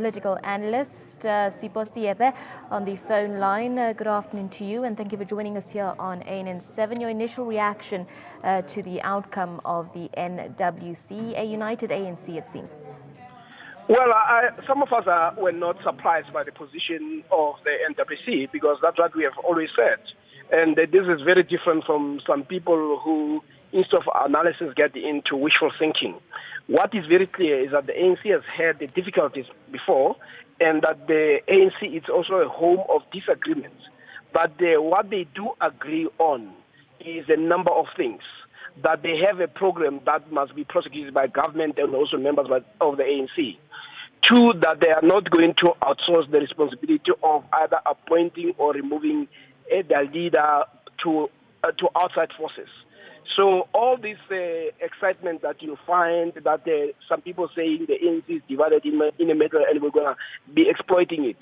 political analyst, Sipho Seepe, on the phone line. Good afternoon to you, and thank you for joining us here on ANN7. Your initial reaction to the outcome of the NWC, a united ANC, it seems. Well, some of us were not surprised by the position of the NWC because that's what we have always said. And this is very different from some people who, instead of analysis, get into wishful thinking. What is very clear is that the ANC has had the difficulties before, and that the ANC is also a home of disagreements. But what they do agree on is a number of things. That they have a program that must be prosecuted by government and also members of the ANC. Two, that they are not going to outsource the responsibility of either appointing or removing their leader to outside forces. So all this excitement that you find, that some people saying the ANC is divided in a matter and we're going to be exploiting it.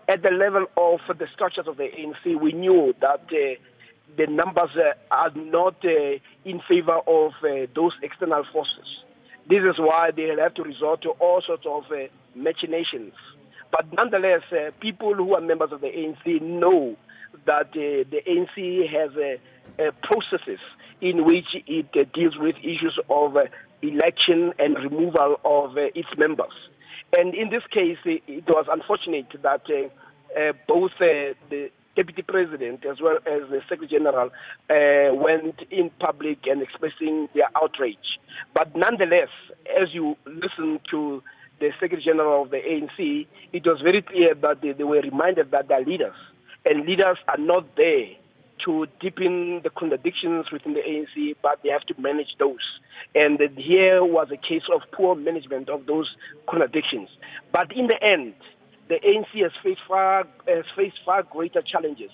At the level of the structures of the ANC, we knew that the numbers are not in favor of those external forces. This is why they have to resort to all sorts of machinations. But nonetheless, people who are members of the ANC know that the ANC has processes in which it deals with issues of election and removal of its members. And in this case, it was unfortunate that both the Deputy President as well as the Secretary General went in public and expressing their outrage. But nonetheless, as you listen to the Secretary General of the ANC, it was very clear that they were reminded that they're leaders, and leaders are not there to deepen the contradictions within the ANC, but they have to manage those. And here was a case of poor management of those contradictions. But in the end, the ANC has faced far greater challenges.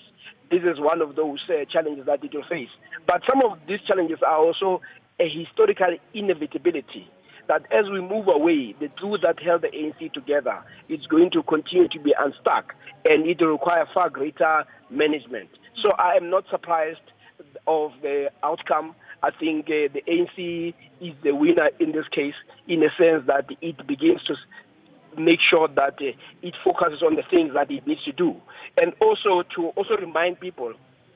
This is one of those challenges that it will face. But some of these challenges are also a historical inevitability, that as we move away, the glue that held the ANC together is going to continue to be unstuck, and it will require far greater management. So I am not surprised of the outcome. I think the ANC is the winner in this case, in a sense that it begins to make sure that it focuses on the things that it needs to do. And also to remind people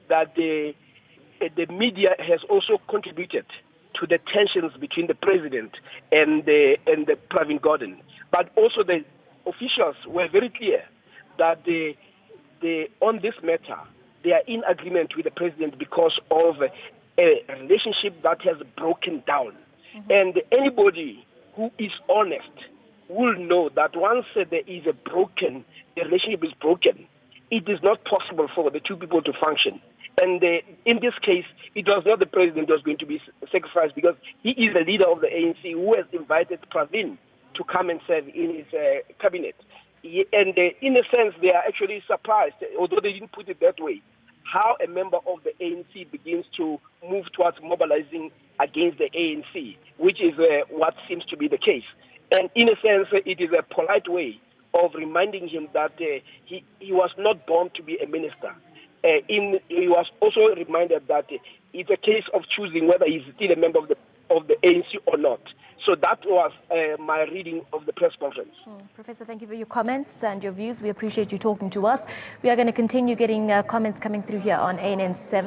that the media has also contributed to the tensions between the president and the Pravin Gordhan. But also the officials were very clear that on this matter, they are in agreement with the president because of a relationship that has broken down. Mm-hmm. And anybody who is honest will know that once there is the relationship is broken, it is not possible for the two people to function. And in this case, it was not the president who was going to be sacrificed, because he is the leader of the ANC who has invited Pravin to come and serve in his cabinet. And in a sense, they are actually surprised, although they didn't put it that way, how a member of the ANC begins to move towards mobilizing against the ANC, which is what seems to be the case. And in a sense, it is a polite way of reminding him that he was not born to be a minister. He was also reminded that it's a case of choosing whether he's still a member of the ANC or not. So that was my reading of the press conference. Professor, thank you for your comments and your views. We appreciate you talking to us. We are going to continue getting comments coming through here on ANN7.